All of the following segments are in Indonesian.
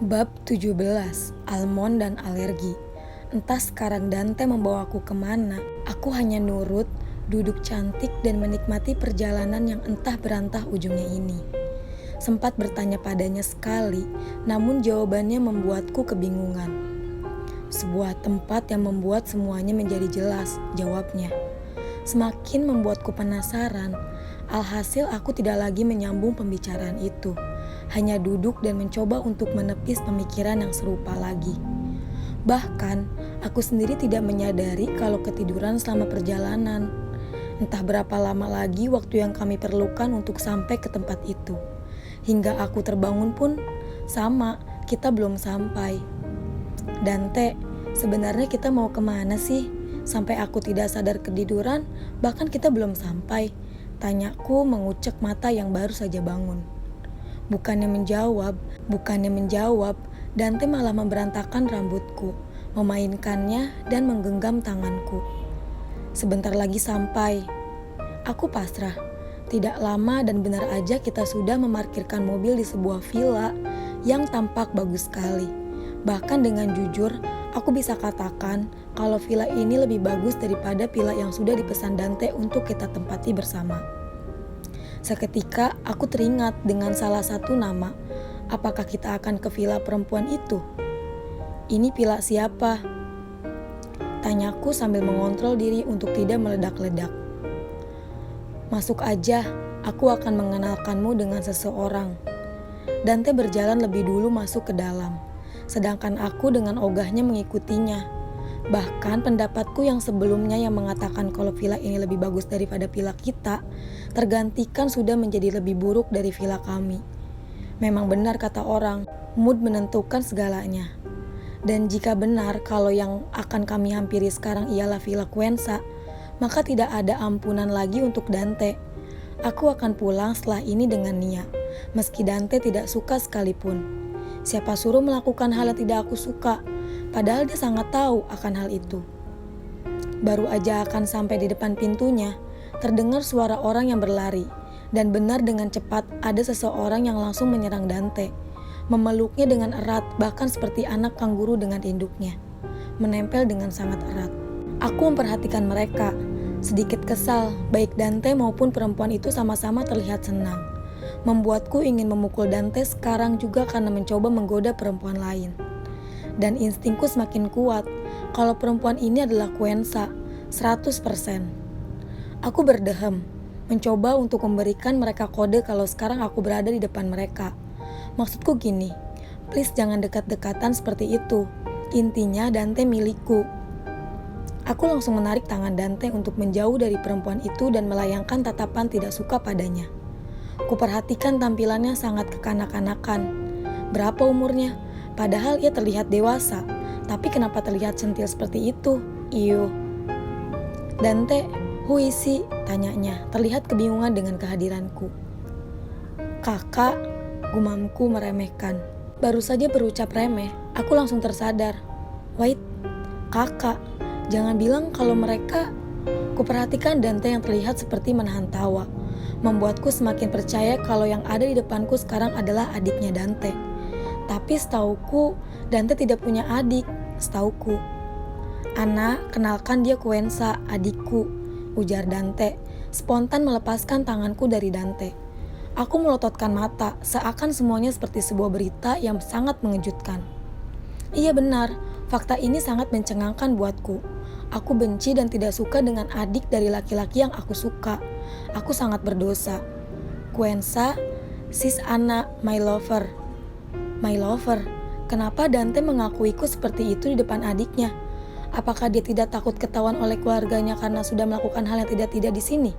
Bab 17, Almond dan Alergi. Entah sekarang Dante membawaku kemana, aku hanya nurut, duduk cantik dan menikmati perjalanan yang entah berantah ujungnya ini. Sempat bertanya padanya sekali, namun jawabannya membuatku kebingungan. Sebuah tempat yang membuat semuanya menjadi jelas, jawabnya. Semakin membuatku penasaran, alhasil aku tidak lagi menyambung pembicaraan itu. Hanya duduk dan mencoba untuk menepis pemikiran yang serupa lagi. Bahkan, aku sendiri tidak menyadari kalau ketiduran selama perjalanan. Entah berapa lama lagi waktu yang kami perlukan untuk sampai ke tempat itu. Hingga aku terbangun pun, sama, kita belum sampai. Dante, sebenarnya kita mau kemana sih? Sampai aku tidak sadar ketiduran, bahkan kita belum sampai. Tanyaku mengucek mata yang baru saja bangun. Bukannya menjawab, Dante malah memberantakan rambutku, memainkannya dan menggenggam tanganku. Sebentar lagi sampai. Aku pasrah. Tidak lama dan benar aja kita sudah memarkirkan mobil di sebuah villa yang tampak bagus sekali. Bahkan dengan jujur, aku bisa katakan kalau villa ini lebih bagus daripada villa yang sudah dipesan Dante untuk kita tempati bersama. Seketika aku teringat dengan salah satu nama. Apakah kita akan ke villa perempuan itu? Ini villa siapa? Tanyaku sambil mengontrol diri untuk tidak meledak-ledak. Masuk aja, aku akan mengenalkanmu dengan seseorang. Dante berjalan lebih dulu masuk ke dalam, sedangkan aku dengan ogahnya mengikutinya. Bahkan pendapatku yang sebelumnya yang mengatakan kalau villa ini lebih bagus daripada villa kita, tergantikan sudah menjadi lebih buruk dari villa kami. Memang benar kata orang, mood menentukan segalanya. Dan jika benar kalau yang akan kami hampiri sekarang ialah villa Quensa, maka tidak ada ampunan lagi untuk Dante. Aku akan pulang setelah ini dengan Nia, meski Dante tidak suka sekalipun. Siapa suruh melakukan hal yang tidak aku suka? Padahal dia sangat tahu akan hal itu. Baru aja akan sampai di depan pintunya, terdengar suara orang yang berlari. Dan benar dengan cepat ada seseorang yang langsung menyerang Dante. Memeluknya dengan erat, bahkan seperti anak kanguru dengan induknya. Menempel dengan sangat erat. Aku memperhatikan mereka. Sedikit kesal, baik Dante maupun perempuan itu sama-sama terlihat senang. Membuatku ingin memukul Dante sekarang juga karena mencoba menggoda perempuan lain. Dan instingku semakin kuat kalau perempuan ini adalah Quensa, 100%. Aku berdehem, mencoba untuk memberikan mereka kode kalau sekarang aku berada di depan mereka. Maksudku gini, please jangan dekat-dekatan seperti itu. Intinya Dante milikku. Aku langsung menarik tangan Dante untuk menjauh dari perempuan itu dan melayangkan tatapan tidak suka padanya. Kuperhatikan tampilannya sangat kekanak-kanakan. Berapa umurnya? Padahal ia terlihat dewasa, tapi kenapa terlihat centil seperti itu? Iyo. Dante, who is he? Tanyanya, terlihat kebingungan dengan kehadiranku. Kakak, gumamku meremehkan. Baru saja berucap remeh, aku langsung tersadar. Wait, kakak, jangan bilang kalau mereka... Kuperhatikan Dante yang terlihat seperti menahan tawa. Membuatku semakin percaya kalau yang ada di depanku sekarang adalah adiknya Dante. Tapi setauku, Dante tidak punya adik, setauku. Ana, kenalkan dia Quensa, adikku, ujar Dante, spontan melepaskan tanganku dari Dante. Aku melototkan mata, seakan semuanya seperti sebuah berita yang sangat mengejutkan. Iya benar, fakta ini sangat mencengangkan buatku. Aku benci dan tidak suka dengan adik dari laki-laki yang aku suka. Aku sangat berdosa. Quensa, sis Ana, my lover. My lover, kenapa Dante mengakuiku seperti itu di depan adiknya? Apakah dia tidak takut ketahuan oleh keluarganya karena sudah melakukan hal yang tidak-tidak di sini?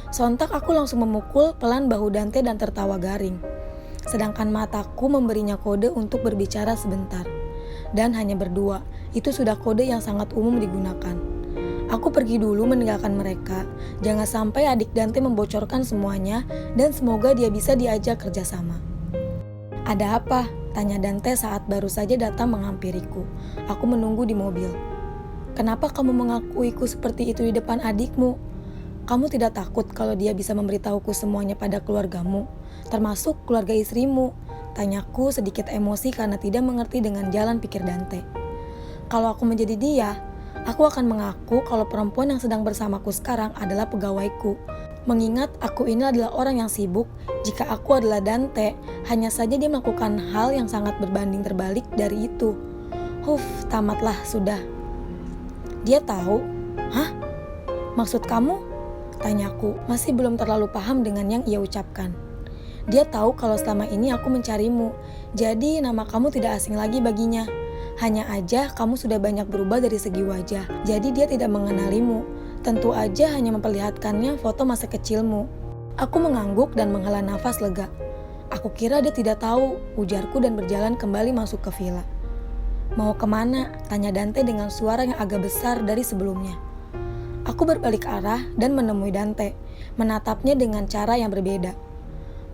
Sontak aku langsung memukul pelan bahu Dante dan tertawa garing. Sedangkan mataku memberinya kode untuk berbicara sebentar. Dan hanya berdua, itu sudah kode yang sangat umum digunakan. Aku pergi dulu meninggalkan mereka, jangan sampai adik Dante membocorkan semuanya dan semoga dia bisa diajak kerjasama. Ada apa? Tanya Dante saat baru saja datang menghampiriku. Aku menunggu di mobil. Kenapa kamu mengakuiku seperti itu di depan adikmu? Kamu tidak takut kalau dia bisa memberitahuku semuanya pada keluargamu, termasuk keluarga istrimu? Tanyaku sedikit emosi karena tidak mengerti dengan jalan pikir Dante. Kalau aku menjadi dia, aku akan mengaku kalau perempuan yang sedang bersamaku sekarang adalah pegawaiku. Mengingat aku ini adalah orang yang sibuk, jika aku adalah Dante, hanya saja dia melakukan hal yang sangat berbanding terbalik dari itu. Tamatlah sudah. Dia tahu? Hah? Maksud kamu? Tanyaku, masih belum terlalu paham dengan yang ia ucapkan. Dia tahu kalau selama ini aku mencarimu, jadi nama kamu tidak asing lagi baginya. Hanya aja kamu sudah banyak berubah dari segi wajah, jadi dia tidak mengenalimu. Tentu aja hanya memperlihatkannya foto masa kecilmu. Aku mengangguk dan menghela nafas lega. Aku kira dia tidak tahu, ujarku dan berjalan kembali masuk ke villa. Mau kemana? Tanya Dante dengan suara yang agak besar dari sebelumnya. Aku berbalik arah dan menemui Dante, menatapnya dengan cara yang berbeda.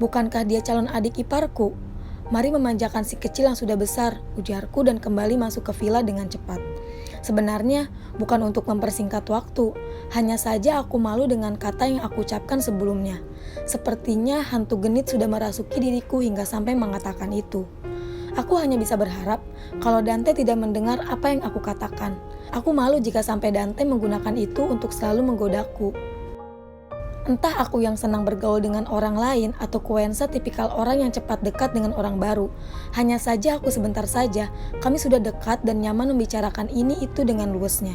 Bukankah dia calon adik iparku? Mari memanjakan si kecil yang sudah besar, ujarku dan kembali masuk ke villa dengan cepat. Sebenarnya bukan untuk mempersingkat waktu, hanya saja aku malu dengan kata yang aku ucapkan sebelumnya. Sepertinya hantu genit sudah merasuki diriku hingga sampai mengatakan itu. Aku hanya bisa berharap kalau Dante tidak mendengar apa yang aku katakan. Aku malu jika sampai Dante menggunakan itu untuk selalu menggodaku. Entah aku yang senang bergaul dengan orang lain atau Quensa tipikal orang yang cepat dekat dengan orang baru. Hanya saja aku sebentar saja, kami sudah dekat dan nyaman membicarakan ini itu dengan luasnya.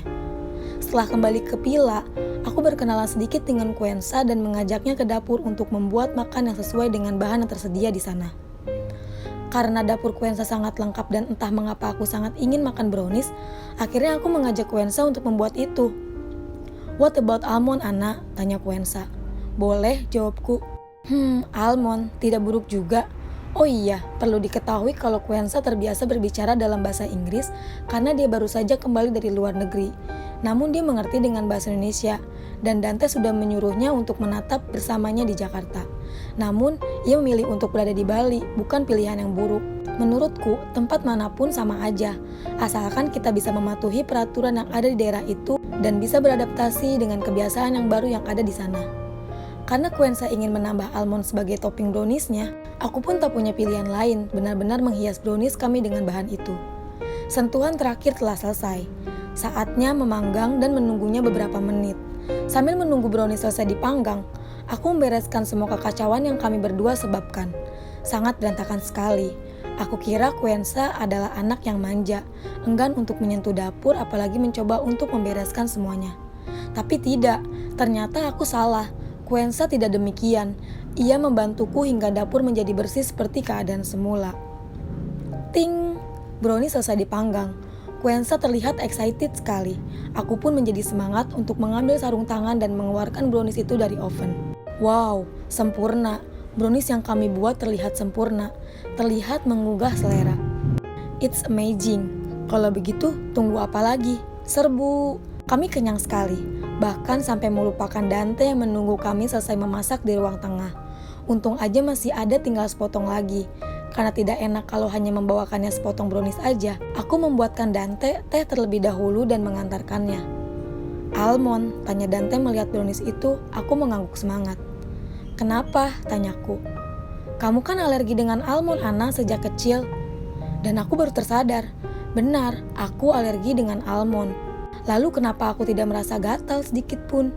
Setelah kembali ke villa, aku berkenalan sedikit dengan Quensa dan mengajaknya ke dapur untuk membuat makan yang sesuai dengan bahan yang tersedia di sana. Karena dapur Quensa sangat lengkap dan entah mengapa aku sangat ingin makan brownies, akhirnya aku mengajak Quensa untuk membuat itu. What about almond, Ana? Tanya Quensa. Boleh, jawabku. Almond, tidak buruk juga. Oh iya, perlu diketahui kalau Quensa terbiasa berbicara dalam bahasa Inggris karena dia baru saja kembali dari luar negeri. Namun dia mengerti dengan bahasa Indonesia, dan Dante sudah menyuruhnya untuk menatap bersamanya di Jakarta. Namun, ia memilih untuk berada di Bali, bukan pilihan yang buruk. Menurutku, tempat manapun sama aja, asalkan kita bisa mematuhi peraturan yang ada di daerah itu dan bisa beradaptasi dengan kebiasaan yang baru yang ada di sana. Karena Quensa ingin menambah almond sebagai topping browniesnya, aku pun tak punya pilihan lain, benar-benar menghias brownies kami dengan bahan itu. Sentuhan terakhir telah selesai. Saatnya memanggang dan menunggunya beberapa menit. Sambil menunggu brownies selesai dipanggang, aku membereskan semua kekacauan yang kami berdua sebabkan. Sangat berantakan sekali. Aku kira Quensa adalah anak yang manja, enggan untuk menyentuh dapur apalagi mencoba untuk membereskan semuanya. Tapi tidak, ternyata aku salah. Quensa tidak demikian. Ia membantuku hingga dapur menjadi bersih seperti keadaan semula. Ting! Brownies selesai dipanggang. Quensa terlihat excited sekali. Aku pun menjadi semangat untuk mengambil sarung tangan dan mengeluarkan brownies itu dari oven. Wow, sempurna. Brownies yang kami buat terlihat sempurna. Terlihat menggugah selera. It's amazing. Kalau begitu, tunggu apa lagi? Serbu! Kami kenyang sekali. Bahkan sampai melupakan Dante yang menunggu kami selesai memasak di ruang tengah. Untung aja masih ada tinggal sepotong lagi. Karena tidak enak kalau hanya membawakannya sepotong brownies aja, aku membuatkan Dante teh terlebih dahulu dan mengantarkannya. Almond, tanya Dante melihat brownies itu, aku mengangguk semangat. Kenapa? Tanyaku. Kamu kan alergi dengan almond, Ana, sejak kecil. Dan aku baru tersadar, benar, aku alergi dengan almond. Lalu kenapa aku tidak merasa gatal sedikit pun?